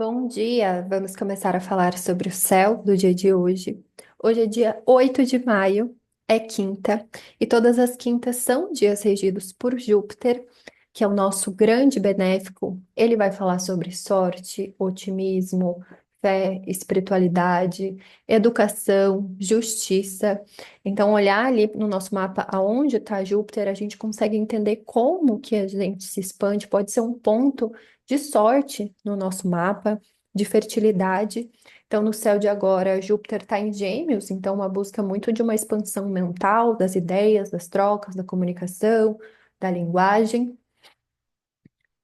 Bom dia! Vamos começar a falar sobre o céu do dia de hoje. Hoje é dia 8 de maio, é quinta, e todas as quintas são dias regidos por Júpiter, que é o nosso grande benéfico. Ele vai falar sobre sorte, otimismo, fé, espiritualidade, educação, justiça. Então, olhar ali no nosso mapa aonde está Júpiter, a gente consegue entender como que a gente se expande, pode ser um ponto de sorte no nosso mapa, de fertilidade. Então, no céu de agora, Júpiter está em Gêmeos, então uma busca muito de uma expansão mental, das ideias, das trocas, da comunicação, da linguagem.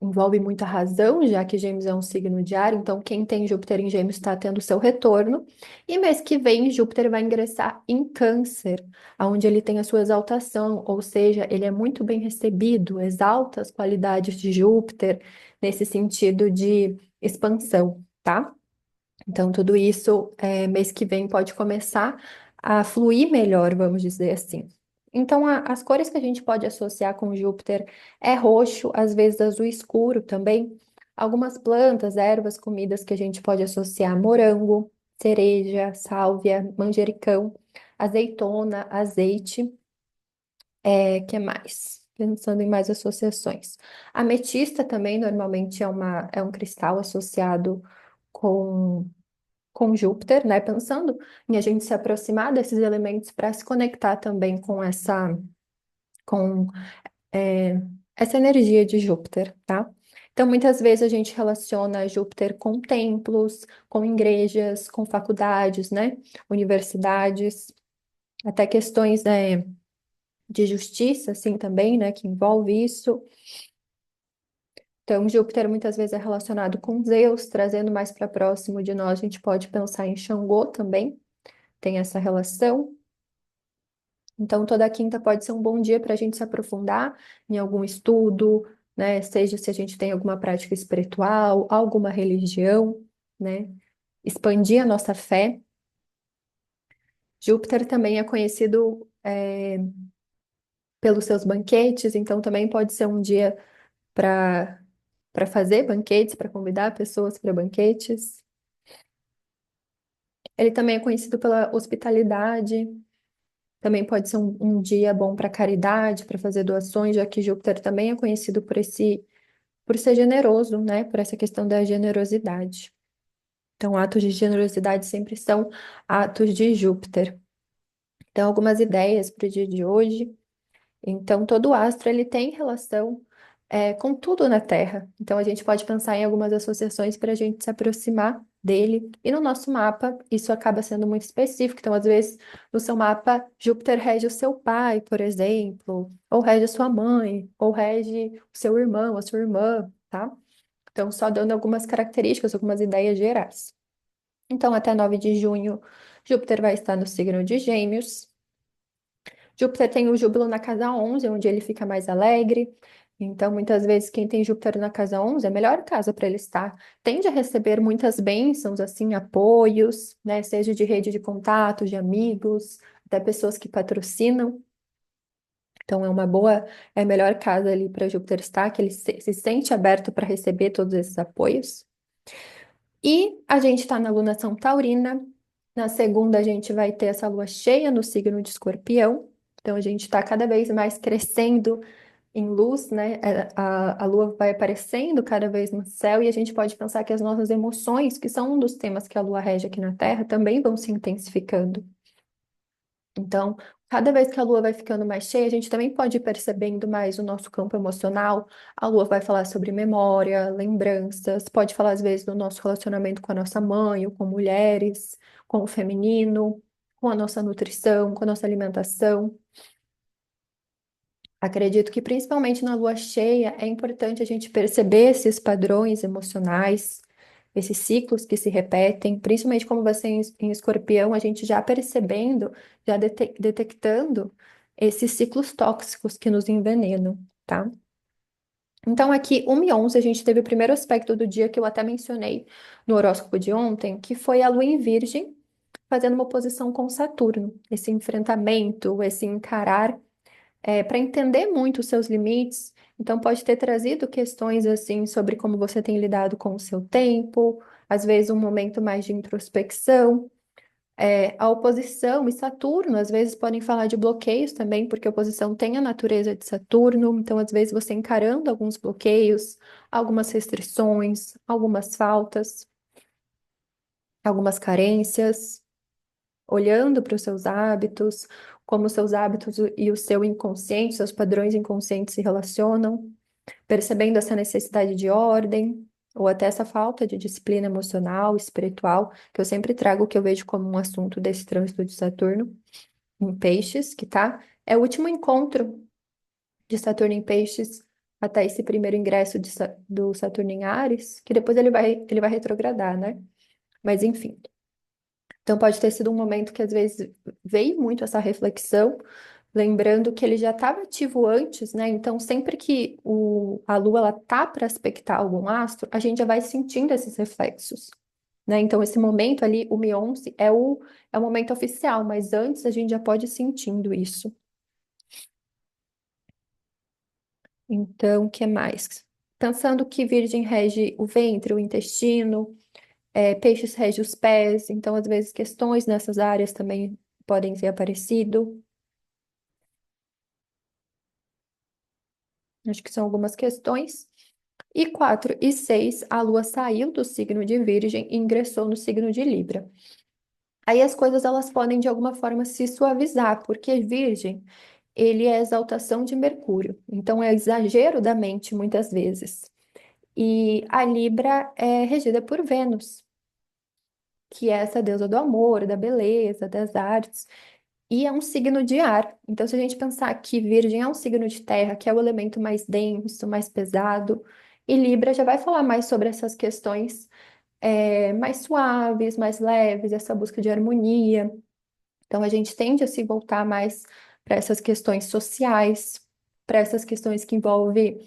Envolve muita razão, já que Gêmeos é um signo de ar, então quem tem Júpiter em Gêmeos está tendo seu retorno. E mês que vem, Júpiter vai ingressar em Câncer, onde ele tem a sua exaltação, ou seja, ele é muito bem recebido, exalta as qualidades de Júpiter nesse sentido de expansão, tá? Então, tudo isso, mês que vem, pode começar a fluir melhor, vamos dizer assim. Então, as cores que a gente pode associar com Júpiter é roxo, às vezes azul escuro também. Algumas plantas, ervas, comidas que a gente pode associar morango, cereja, sálvia, manjericão, azeitona, azeite, que mais? Pensando em mais associações. Ametista também, normalmente, é um cristal associado com Júpiter, né? Pensando em a gente se aproximar desses elementos para se conectar também com é, essa energia de Júpiter, tá? Então, muitas vezes a gente relaciona Júpiter com templos, com igrejas, com faculdades, né? Universidades, até questões, né, de justiça, assim, também, né? Que envolve isso. Então, Júpiter muitas vezes é relacionado com Zeus, trazendo mais para próximo de nós, a gente pode pensar em Xangô também, tem essa relação. Então, toda quinta pode ser um bom dia para a gente se aprofundar em algum estudo, né? Seja se a gente tem alguma prática espiritual, alguma religião, né? Expandir a nossa fé. Júpiter também é conhecido, pelos seus banquetes, então também pode ser um dia para fazer banquetes, para convidar pessoas para banquetes. Ele também é conhecido pela hospitalidade. Também pode ser um dia bom para caridade, para fazer doações, já que Júpiter também é conhecido por ser generoso, né? Por essa questão da generosidade. Então, atos de generosidade sempre são atos de Júpiter. Então, algumas ideias para o dia de hoje. Então, todo astro ele tem relação com tudo na Terra. Então, a gente pode pensar em algumas associações para a gente se aproximar dele. E no nosso mapa, isso acaba sendo muito específico. Então, às vezes, no seu mapa, Júpiter rege o seu pai, por exemplo, ou rege a sua mãe, ou rege o seu irmão, a sua irmã, tá? Então, só dando algumas características, algumas ideias gerais. Então, até 9 de junho, Júpiter vai estar no signo de Gêmeos. Júpiter tem o júbilo na casa 11, onde ele fica mais alegre. Então, muitas vezes, quem tem Júpiter na casa 11 é a melhor casa para ele estar. Tende a receber muitas bênçãos, assim, apoios, né? Seja de rede de contatos, de amigos, até pessoas que patrocinam. Então, é a melhor casa ali para Júpiter estar, que ele se sente aberto para receber todos esses apoios. E a gente está na lunação taurina. Na segunda, a gente vai ter essa lua cheia no signo de Escorpião. Então, a gente está cada vez mais crescendo em luz, né? A lua vai aparecendo cada vez no céu e a gente pode pensar que as nossas emoções, que são um dos temas que a lua rege aqui na Terra, também vão se intensificando. Então, cada vez que a lua vai ficando mais cheia, a gente também pode ir percebendo mais o nosso campo emocional. A lua vai falar sobre memória, lembranças, pode falar às vezes do nosso relacionamento com a nossa mãe, ou com mulheres, com o feminino, com a nossa nutrição, com a nossa alimentação. Acredito que principalmente na lua cheia é importante a gente perceber esses padrões emocionais, esses ciclos que se repetem, principalmente como você em escorpião, a gente já percebendo, já detectando esses ciclos tóxicos que nos envenenam, tá? Então, aqui, 1 e 11, a gente teve o primeiro aspecto do dia que eu até mencionei no horóscopo de ontem, que foi a lua em Virgem fazendo uma oposição com Saturno, esse enfrentamento, esse encarar para entender muito os seus limites. Então, pode ter trazido questões assim sobre como você tem lidado com o seu tempo, às vezes um momento mais de introspecção. A oposição e Saturno, às vezes podem falar de bloqueios também, porque a oposição tem a natureza de Saturno, então às vezes você encarando alguns bloqueios, algumas restrições, algumas faltas, algumas carências, olhando para os seus hábitos, como os seus hábitos e o seu inconsciente, seus padrões inconscientes se relacionam, percebendo essa necessidade de ordem, ou até essa falta de disciplina emocional, espiritual, que eu sempre trago, que eu vejo como um assunto desse trânsito de Saturno em Peixes, que tá? É o último encontro de Saturno em Peixes até esse primeiro ingresso do Saturno em Áries, que depois ele vai retrogradar, né? Mas enfim. Então pode ter sido um momento que às vezes veio muito essa reflexão, lembrando que ele já estava ativo antes, né? Então sempre que a Lua ela tá para aspectar algum astro, a gente já vai sentindo esses reflexos, né? Então esse momento ali, o Mionce, é o momento oficial, mas antes a gente já pode ir sentindo isso. Então, o que mais? Pensando que Virgem rege o ventre, o intestino, Peixes rege os pés, então às vezes questões nessas áreas também podem ter aparecido. Acho que são algumas questões. E 4 e 6, a Lua saiu do signo de Virgem e ingressou no signo de Libra. Aí as coisas elas podem de alguma forma se suavizar, porque Virgem, ele é a exaltação de Mercúrio, então é exagero da mente muitas vezes. E a Libra é regida por Vênus, que é essa deusa do amor, da beleza, das artes, e é um signo de ar. Então, se a gente pensar que Virgem é um signo de terra, que é o elemento mais denso, mais pesado, e Libra já vai falar mais sobre essas questões mais suaves, mais leves, essa busca de harmonia. Então, a gente tende a se voltar mais para essas questões sociais, para essas questões que envolvem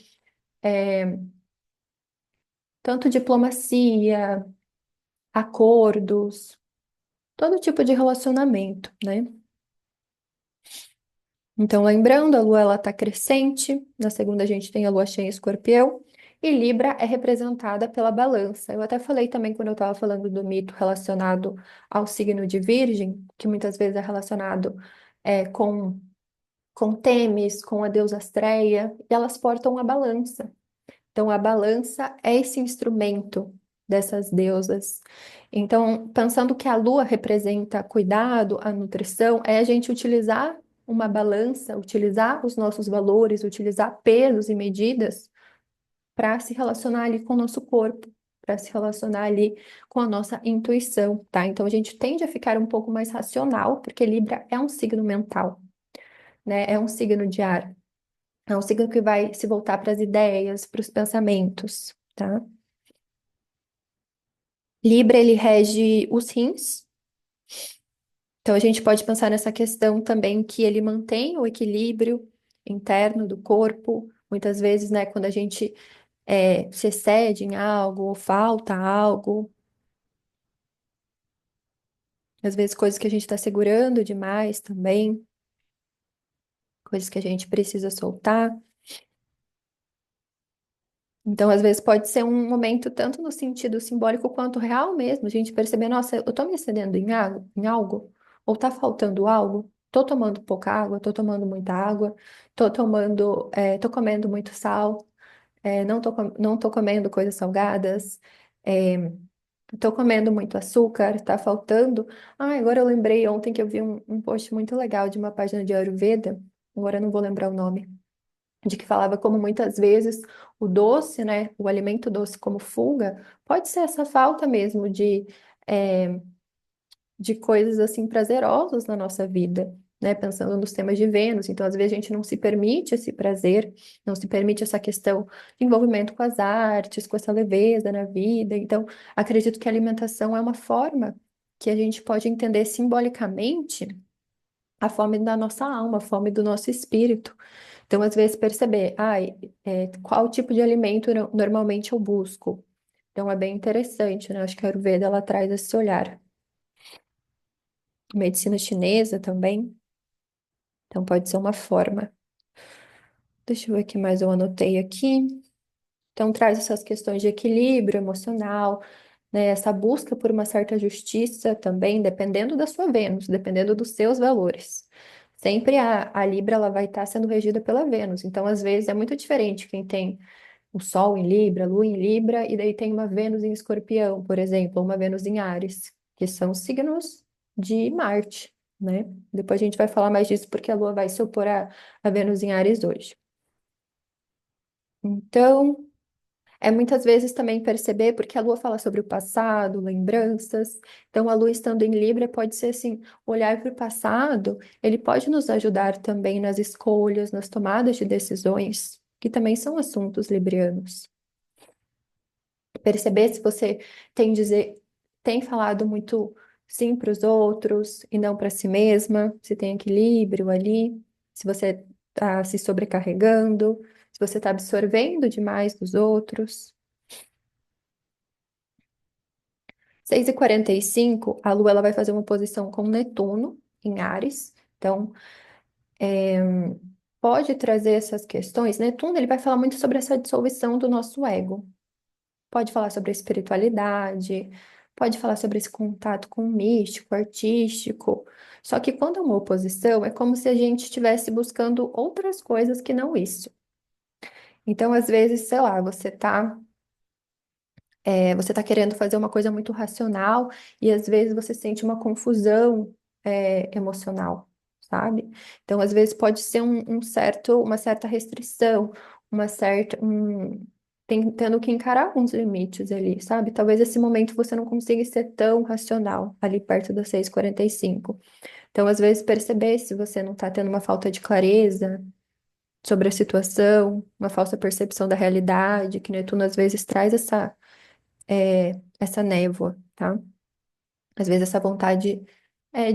tanto diplomacia, acordos, todo tipo de relacionamento, né? Então, lembrando, a Lua ela está crescente, na segunda a gente tem a Lua cheia em Escorpião, e Libra é representada pela balança. Eu até falei também quando eu estava falando do mito relacionado ao signo de Virgem, que muitas vezes é relacionado com Têmis, com a deusa Astreia, e elas portam a balança. Então, a balança é esse instrumento dessas deusas. Então, pensando que a lua representa cuidado, a nutrição, é a gente utilizar uma balança, utilizar os nossos valores, utilizar pesos e medidas para se relacionar ali com o nosso corpo, para se relacionar ali com a nossa intuição, tá? Então, a gente tende a ficar um pouco mais racional, porque Libra é um signo mental, né? É um signo de ar. É um signo que vai se voltar para as ideias, para os pensamentos, tá? Libra, ele rege os rins. Então, a gente pode pensar nessa questão também que ele mantém o equilíbrio interno do corpo. Muitas vezes, né, quando a gente se excede em algo ou falta algo, às vezes coisas que a gente está segurando demais também, coisas que a gente precisa soltar. Então, às vezes, pode ser um momento tanto no sentido simbólico quanto real mesmo, a gente perceber, nossa, eu tô me excedendo em algo, ou tá faltando algo, tô tomando pouca água, tô tomando muita água, tô comendo muito sal, não tô comendo coisas salgadas, é, tô comendo muito açúcar, tá faltando. Ah, agora eu lembrei ontem que eu vi um post muito legal de uma página de Ayurveda, agora eu não vou lembrar o nome de que falava como muitas vezes o doce, né, o alimento doce como fuga, pode ser essa falta mesmo eh, de coisas assim prazerosas na nossa vida, né, pensando nos temas de Vênus. Então, às vezes a gente não se permite esse prazer, não se permite essa questão de envolvimento com as artes, com essa leveza na vida. Então, acredito que a alimentação é uma forma que a gente pode entender simbolicamente a fome da nossa alma, a fome do nosso espírito. Então, às vezes, perceber, qual tipo de alimento normalmente eu busco. Então, é bem interessante, né? Acho que a Ayurveda, ela traz esse olhar. Medicina chinesa também, então pode ser uma forma. Deixa eu ver o que mais eu anotei aqui. Então, traz essas questões de equilíbrio emocional, né? Essa busca por uma certa justiça também, dependendo da sua Vênus, dependendo dos seus valores. Sempre a Libra ela vai estar sendo regida pela Vênus. Então, às vezes, é muito diferente quem tem o Sol em Libra, a Lua em Libra, e daí tem uma Vênus em Escorpião, por exemplo, ou uma Vênus em Áries, que são signos de Marte, né? Depois a gente vai falar mais disso porque a Lua vai se opor a Vênus em Áries hoje. Então, é muitas vezes também perceber, porque a Lua fala sobre o passado, lembranças. Então, a Lua estando em Libra pode ser assim, olhar para o passado, ele pode nos ajudar também nas escolhas, nas tomadas de decisões, que também são assuntos librianos. Perceber se você tem falado muito sim para os outros e não para si mesma, se tem equilíbrio ali, se você está se sobrecarregando, se você está absorvendo demais dos outros. 6h45, a Lua ela vai fazer uma posição com Netuno em Áries. Então, pode trazer essas questões. Netuno ele vai falar muito sobre essa dissolução do nosso ego. Pode falar sobre a espiritualidade, pode falar sobre esse contato com o místico, artístico. Só que quando é uma oposição, é como se a gente estivesse buscando outras coisas que não isso. Então, às vezes, sei lá, você tá querendo fazer uma coisa muito racional e às vezes você sente uma confusão, emocional, sabe? Então, às vezes pode ser uma certa restrição, tendo que encarar alguns limites ali, sabe? Talvez esse momento você não consiga ser tão racional ali perto das 6h45. Então, às vezes perceber se você não tá tendo uma falta de clareza sobre a situação, uma falsa percepção da realidade, que Netuno às vezes traz essa névoa, tá? Às vezes essa vontade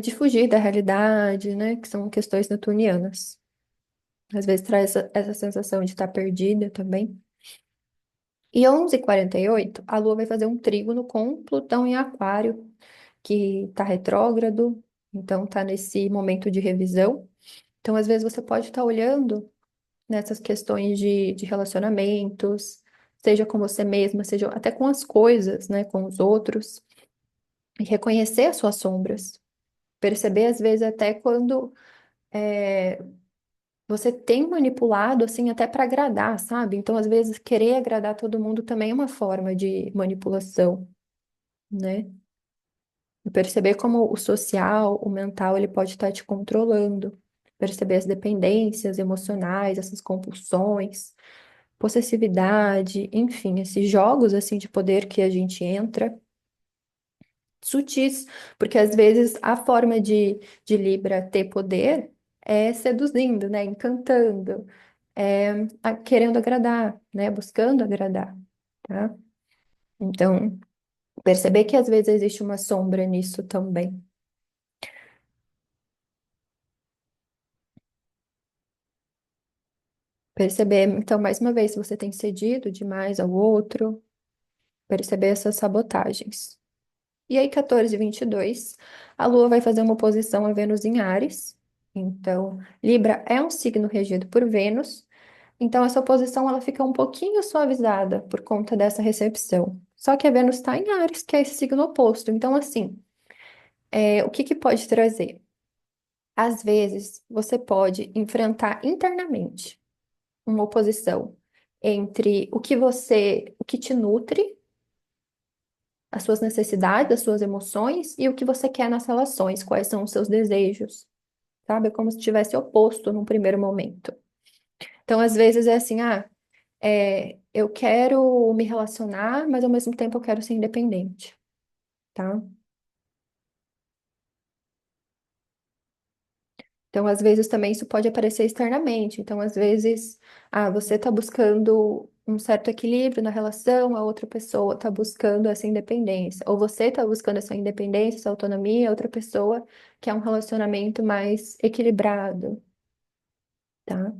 de fugir da realidade, né? Que são questões netunianas. Às vezes traz essa sensação de estar perdida também. E 11h48, a Lua vai fazer um trígono com Plutão em Aquário, que está retrógrado, então está nesse momento de revisão. Então, às vezes, você pode estar olhando nessas questões de relacionamentos, seja com você mesma, seja até com as coisas, né? Com os outros. E reconhecer as suas sombras. Perceber, às vezes, até quando é, você tem manipulado, assim, até para agradar, sabe? Então, às vezes, querer agradar todo mundo também é uma forma de manipulação, né? E perceber como o social, o mental, ele pode estar te controlando. Perceber as dependências emocionais, essas compulsões, possessividade, enfim, esses jogos, assim, de poder que a gente entra sutis, porque às vezes a forma de Libra ter poder é seduzindo, né? Encantando, querendo agradar, né? Buscando agradar, tá? Então, perceber que às vezes existe uma sombra nisso também. Perceber, então, mais uma vez, se você tem cedido demais ao outro, perceber essas sabotagens. E aí, 14h22, a Lua vai fazer uma oposição a Vênus em Áries. Então, Libra é um signo regido por Vênus. Então, essa oposição ela fica um pouquinho suavizada por conta dessa recepção. Só que a Vênus está em Áries, que é esse signo oposto. Então, assim, o que que pode trazer? Às vezes, você pode enfrentar internamente uma oposição entre o que te nutre, as suas necessidades, as suas emoções e o que você quer nas relações, quais são os seus desejos, sabe? É como se estivesse oposto num primeiro momento. Então, às vezes é assim, eu quero me relacionar, mas ao mesmo tempo eu quero ser independente, tá? Então, às vezes também isso pode aparecer externamente. Então, às vezes, você está buscando um certo equilíbrio na relação, a outra pessoa está buscando essa independência. Ou você está buscando essa independência, essa autonomia, a outra pessoa quer um relacionamento mais equilibrado, tá?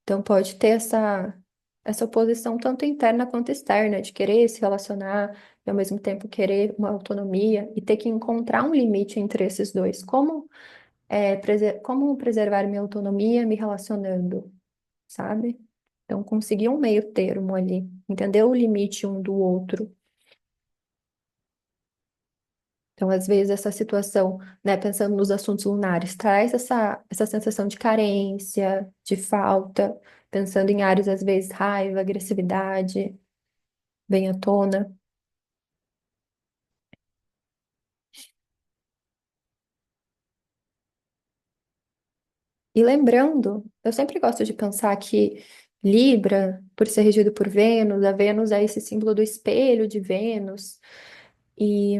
Então, pode ter essa oposição tanto interna quanto externa, de querer se relacionar e ao mesmo tempo querer uma autonomia e ter que encontrar um limite entre esses dois. Como preservar minha autonomia me relacionando, sabe? Então, conseguir um meio termo ali, entender o limite um do outro. Então, às vezes, essa situação, né, pensando nos assuntos lunares, traz essa sensação de carência, de falta, pensando em áreas, às vezes, raiva, agressividade, vem à tona. E lembrando, eu sempre gosto de pensar que Libra, por ser regido por Vênus, a Vênus é esse símbolo do espelho de Vênus e,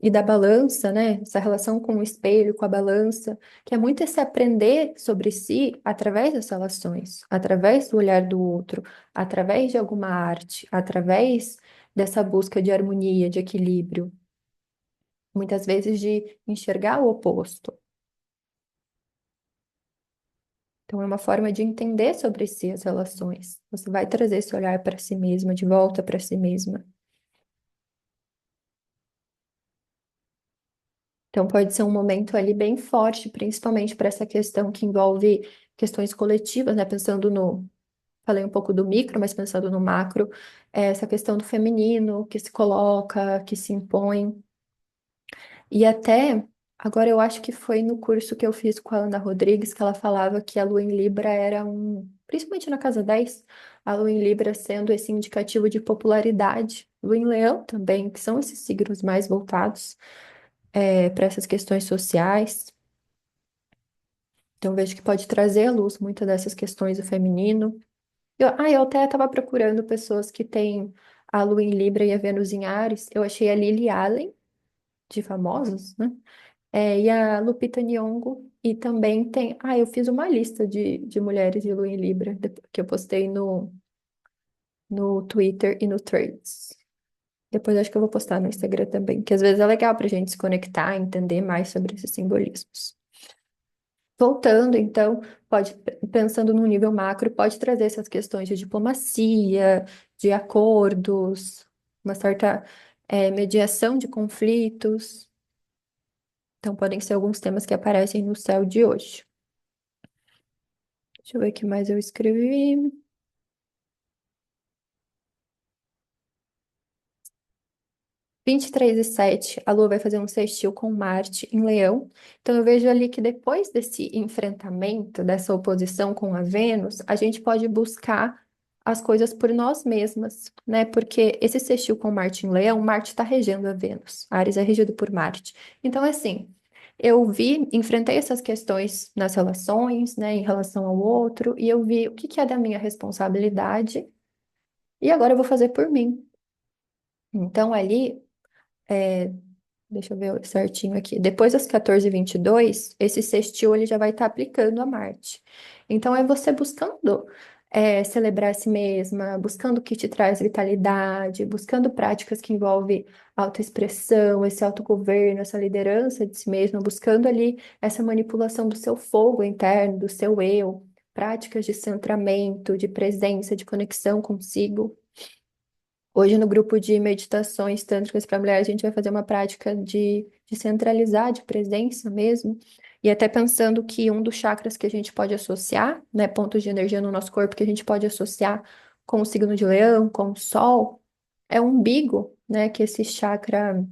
e da balança, né? Essa relação com o espelho, com a balança, que é muito esse aprender sobre si através das relações, através do olhar do outro, através de alguma arte, através dessa busca de harmonia, de equilíbrio, muitas vezes de enxergar o oposto. Então, é uma forma de entender sobre si as relações. Você vai trazer esse olhar para si mesma, de volta para si mesma. Então, pode ser um momento ali bem forte, principalmente para essa questão que envolve questões coletivas, né? Pensando no. Falei um pouco do micro, mas pensando no macro, essa questão do feminino que se coloca, que se impõe. E até, agora eu acho que foi no curso que eu fiz com a Ana Rodrigues que ela falava que a lua em Libra era principalmente na casa 10 a lua em Libra sendo esse indicativo de popularidade. Lua em Leão também, que são esses signos mais voltados para essas questões sociais. Então vejo que pode trazer à luz muitas dessas questões do feminino. Eu até estava procurando pessoas que têm a lua em Libra e a Vênus em Áries. Eu achei a Lily Allen, de famosos, né? E a Lupita Nyong'o. E também tem. Eu fiz uma lista de mulheres de Lua em Libra que eu postei no Twitter e no Threads. Depois acho que eu vou postar no Instagram também, que às vezes é legal para a gente se conectar, entender mais sobre esses simbolismos. Voltando, então, pensando no nível macro, pode trazer essas questões de diplomacia, de acordos, uma certa mediação de conflitos. Então, podem ser alguns temas que aparecem no céu de hoje. Deixa eu ver o que mais eu escrevi. 23/7, a Lua vai fazer um sextil com Marte em Leão. Então, eu vejo ali que depois desse enfrentamento, dessa oposição com a Vênus, a gente pode buscar as coisas por nós mesmas, né? Porque esse sextil com Marte em Leão, Marte está regendo a Vênus. Áries é regido por Marte. Então, assim, enfrentei essas questões nas relações, né, em relação ao outro, e eu vi o que que é da minha responsabilidade, e agora eu vou fazer por mim. Então, ali. é, Deixa eu ver certinho aqui. Depois das 14h22, esse sextil ele já vai estar aplicando a Marte. Então, é você buscando celebrar a si mesma, buscando o que te traz vitalidade, buscando práticas que envolvem autoexpressão, esse autogoverno, essa liderança de si mesma, buscando ali essa manipulação do seu fogo interno, do seu eu, práticas de centramento, de presença, de conexão consigo. Hoje, no grupo de meditações tântricas para mulheres, a gente vai fazer uma prática de centralizar, de presença mesmo, e até pensando que um dos chakras que a gente pode associar, né, pontos de energia no nosso corpo que a gente pode associar com o signo de Leão, com o Sol, é o umbigo, né, que é esse chakra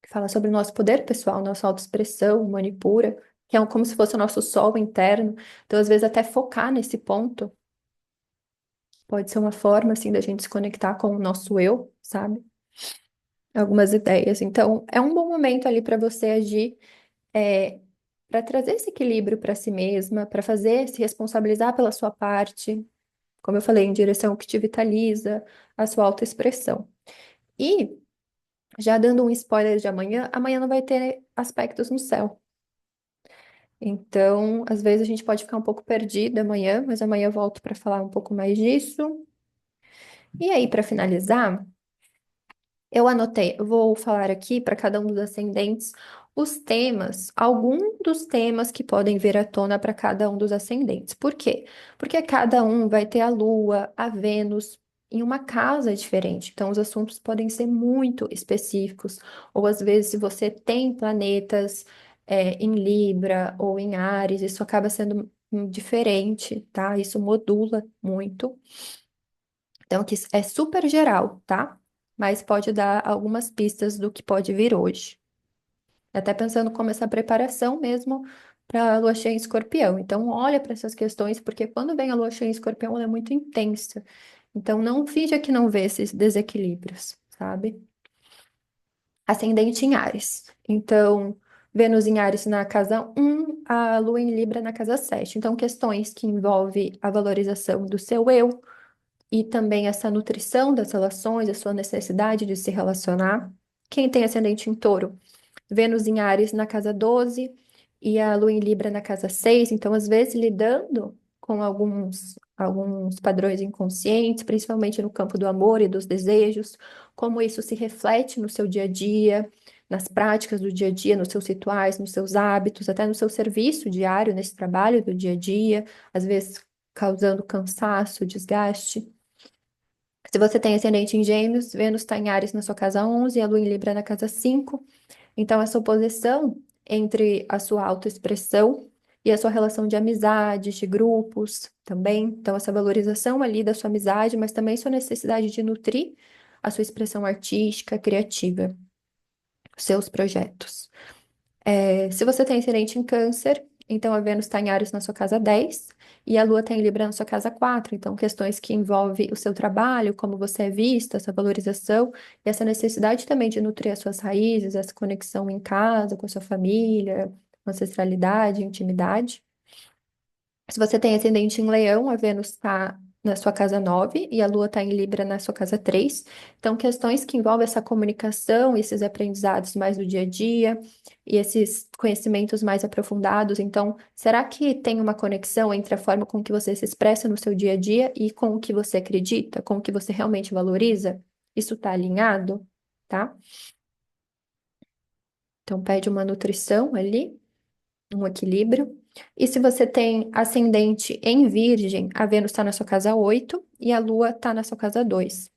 que fala sobre o nosso poder pessoal, nossa autoexpressão, manipura, que é como se fosse o nosso sol interno. Então, às vezes, até focar nesse ponto pode ser uma forma, assim, da gente se conectar com o nosso eu, sabe? Algumas ideias. Então, é um bom momento ali para você agir, para trazer esse equilíbrio para si mesma, para fazer, se responsabilizar pela sua parte, como eu falei, em direção ao que te vitaliza, a sua autoexpressão. E, já dando um spoiler de amanhã, amanhã não vai ter aspectos no céu. Então, às vezes a gente pode ficar um pouco perdido amanhã, mas amanhã eu volto para falar um pouco mais disso. E aí, para finalizar. Eu anotei, eu vou falar aqui para cada um dos ascendentes os temas, algum dos temas que podem vir à tona para cada um dos ascendentes. Por quê? Porque cada um vai ter a Lua, a Vênus em uma casa diferente. Então, os assuntos podem ser muito específicos. Ou às vezes, se você tem planetas em Libra ou em Áries, isso acaba sendo diferente, tá? Isso modula muito. Então, que é super geral, tá? mas pode dar algumas pistas do que pode vir hoje. Até pensando como essa preparação mesmo para a lua cheia em escorpião. Então, olha para essas questões, porque quando vem a lua cheia em escorpião, ela é muito intensa. Então, não finja que não vê esses desequilíbrios, sabe? Ascendente em Áries. Então, Vênus em Áries na casa 1, a Lua em Libra na casa 7. Então, questões que envolvem a valorização do seu eu e também essa nutrição das relações, a sua necessidade de se relacionar. Quem tem ascendente em Touro? Vênus em Áries na casa 12 e a Lua em Libra na casa 6. Então, às vezes, lidando com alguns padrões inconscientes, principalmente no campo do amor e dos desejos, como isso se reflete no seu dia a dia, nas práticas do dia a dia, nos seus rituais, nos seus hábitos, até no seu serviço diário, nesse trabalho do dia a dia, às vezes causando cansaço, desgaste. Se você tem ascendente em Gêmeos, Vênus está em Áries na sua casa 11 e a Lua em Libra na casa 5. Então, essa oposição entre a sua autoexpressão e a sua relação de amizades, de grupos também. Então, essa valorização ali da sua amizade, mas também sua necessidade de nutrir a sua expressão artística, criativa, seus projetos. Se você tem ascendente em Câncer, então a Vênus está em Áries na sua casa 10 e a Lua está em Libra na sua casa 4. Então, questões que envolvem o seu trabalho, como você é vista, essa valorização e essa necessidade também de nutrir as suas raízes, essa conexão em casa, com a sua família, ancestralidade, intimidade. Se você tem ascendente em Leão, a Vênus está na sua casa 9 e a Lua está em Libra na sua casa 3. Então, questões que envolvem essa comunicação, esses aprendizados mais do dia a dia e esses conhecimentos mais aprofundados. Então, será que tem uma conexão entre a forma com que você se expressa no seu dia a dia e com o que você acredita, com o que você realmente valoriza? Isso está alinhado, tá? Então, pede uma nutrição ali, um equilíbrio. E se você tem ascendente em Virgem, a Vênus está na sua casa 8 e a Lua está na sua casa 2.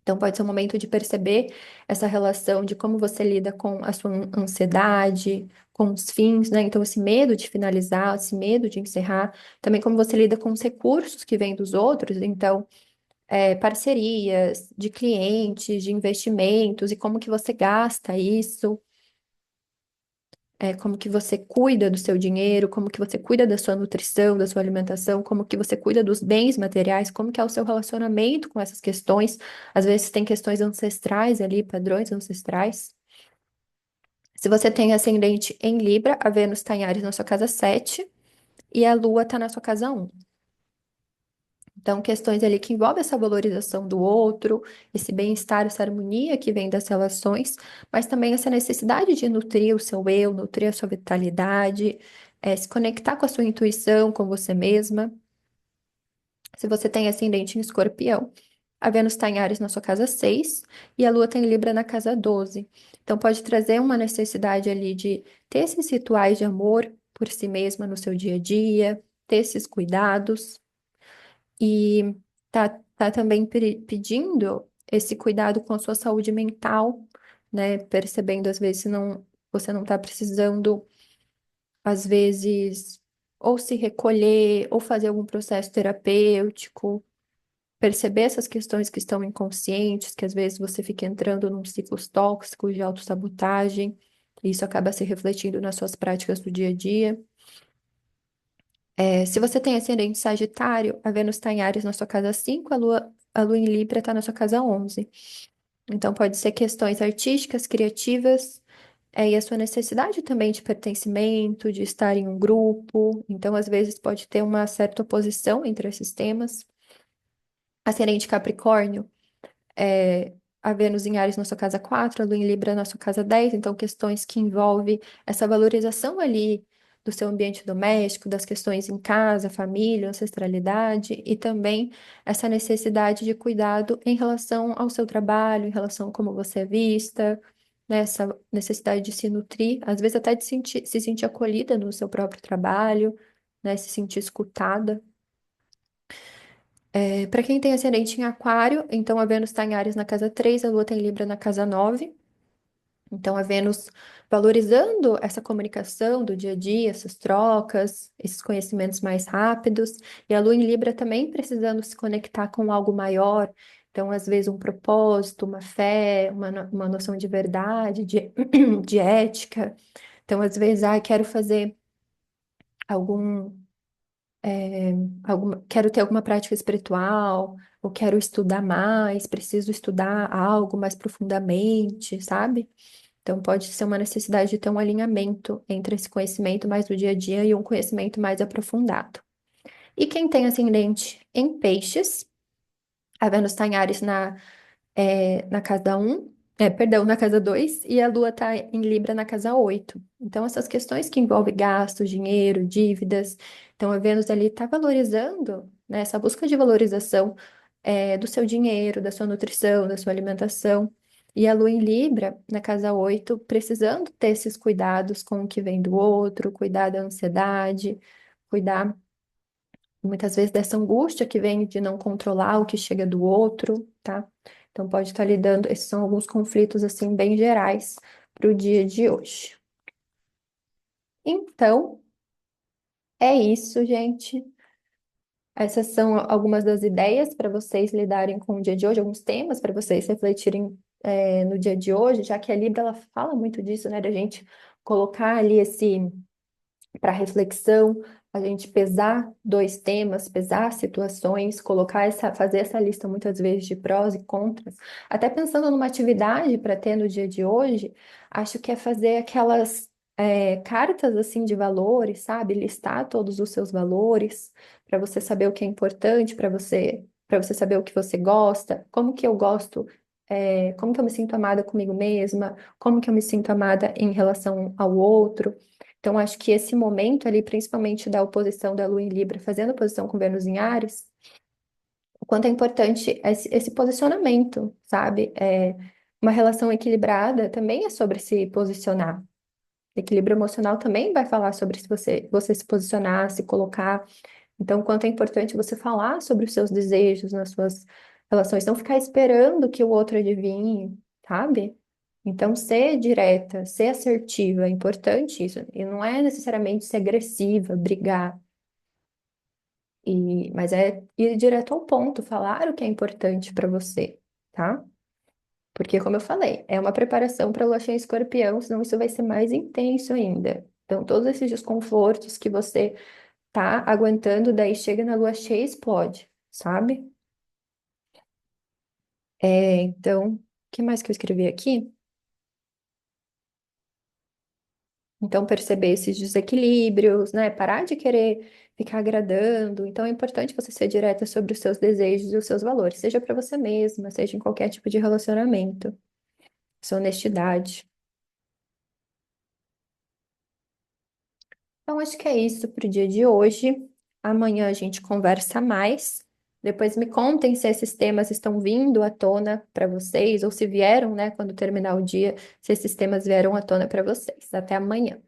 Então, pode ser um momento de perceber essa relação de como você lida com a sua ansiedade, com os fins, né? Então, esse medo de finalizar, esse medo de encerrar, também como você lida com os recursos que vêm dos outros, então, parcerias de clientes, de investimentos, e como que você gasta isso, como que você cuida do seu dinheiro, como que você cuida da sua nutrição, da sua alimentação, como que você cuida dos bens materiais, como que é o seu relacionamento com essas questões. Às vezes tem questões ancestrais ali, padrões ancestrais. Se você tem ascendente em Libra, a Vênus está em Áries na sua casa 7 e a Lua está na sua casa 1. Então, questões ali que envolvem essa valorização do outro, esse bem-estar, essa harmonia que vem das relações, mas também essa necessidade de nutrir o seu eu, nutrir a sua vitalidade, se conectar com a sua intuição, com você mesma. Se você tem ascendente em Escorpião, a Vênus está em Áries na sua casa 6 e a Lua tem Libra na casa 12. Então, pode trazer uma necessidade ali de ter esses rituais de amor por si mesma no seu dia a dia, ter esses cuidados. E tá também pedindo esse cuidado com a sua saúde mental, né? Percebendo, às vezes, você não tá precisando, às vezes, ou se recolher, ou fazer algum processo terapêutico, perceber essas questões que estão inconscientes, que às vezes você fica entrando num ciclos tóxicos de autossabotagem, e isso acaba se refletindo nas suas práticas do dia a dia. Se você tem ascendente Sagitário, a Vênus está em Áries na sua casa 5, a Lua em Libra está na sua casa 11. Então, pode ser questões artísticas, criativas, e a sua necessidade também de pertencimento, de estar em um grupo. Então, às vezes, pode ter uma certa oposição entre esses temas. Ascendente Capricórnio, a Vênus em Áries na sua casa 4, a Lua em Libra na sua casa 10, então questões que envolvem essa valorização ali do seu ambiente doméstico, das questões em casa, família, ancestralidade, e também essa necessidade de cuidado em relação ao seu trabalho, em relação a como você é vista, né, essa necessidade de se nutrir, às vezes até de se sentir acolhida no seu próprio trabalho, né, se sentir escutada. Para quem tem ascendente em Aquário, então a Vênus está em Áries na casa 3, a Lua tem Libra na casa 9. Então a Vênus valorizando essa comunicação do dia a dia, essas trocas, esses conhecimentos mais rápidos, e a Lua em Libra também precisando se conectar com algo maior, Então, às vezes, um propósito, uma fé, uma noção de verdade, de ética. Então, às vezes, quero fazer algum, quero ter alguma prática espiritual, ou quero estudar mais, preciso estudar algo mais profundamente, sabe? Então, pode ser uma necessidade de ter um alinhamento entre esse conhecimento mais do dia a dia e um conhecimento mais aprofundado. E quem tem ascendente em peixes, a Vênus está em Áries na casa um, perdão, na casa 2 e a Lua está em Libra na casa 8. Então, essas questões que envolvem gastos, dinheiro, dívidas, então a Vênus ali está valorizando, né, essa busca de valorização do seu dinheiro, da sua nutrição, da sua alimentação. E a Lua em Libra, na casa 8 precisando ter esses cuidados com o que vem do outro, cuidar da ansiedade, cuidar muitas vezes dessa angústia que vem de não controlar o que chega do outro, tá? Então pode estar lidando, esses são alguns conflitos assim bem gerais para o dia de hoje. Então, é isso, gente. Essas são algumas das ideias para vocês lidarem com o dia de hoje, alguns temas para vocês refletirem no dia de hoje, já que a Libra ela fala muito disso, né? Da gente colocar ali esse para reflexão, a gente pesar dois temas, pesar situações, fazer essa lista muitas vezes de prós e contras, até pensando numa atividade para ter no dia de hoje, acho que é fazer aquelas cartas assim de valores, sabe? Listar todos os seus valores para você saber o que é importante para você saber o que você gosta, como que eu gosto. Como que eu me sinto amada comigo mesma, como que eu me sinto amada em relação ao outro. Então, acho que esse momento ali, principalmente da oposição da Lua em Libra, fazendo oposição com Vênus em Áries, o quanto é importante esse posicionamento, sabe? Uma relação equilibrada também é sobre se posicionar. Equilíbrio emocional também vai falar sobre se você se posicionar, se colocar. Então, o quanto é importante você falar sobre os seus desejos nas suas relações, não ficar esperando que o outro adivinhe, sabe? Então, ser direta, ser assertiva, é importante isso. E não é necessariamente ser agressiva, brigar, mas é ir direto ao ponto, falar o que é importante para você, tá? Porque, como eu falei, é uma preparação para a lua cheia em escorpião, senão isso vai ser mais intenso ainda. Então, todos esses desconfortos que você tá aguentando, daí chega na lua cheia e explode, sabe? Então, o que mais que eu escrevi aqui? Então, perceber esses desequilíbrios, né? Parar de querer ficar agradando. Então, é importante você ser direta sobre os seus desejos e os seus valores, seja para você mesma, seja em qualquer tipo de relacionamento. Sua honestidade. Então, acho que é isso para o dia de hoje. Amanhã a gente conversa mais. Depois me contem se esses temas estão vindo à tona para vocês, ou se vieram, né, quando terminar o dia, se esses temas vieram à tona para vocês. Até amanhã.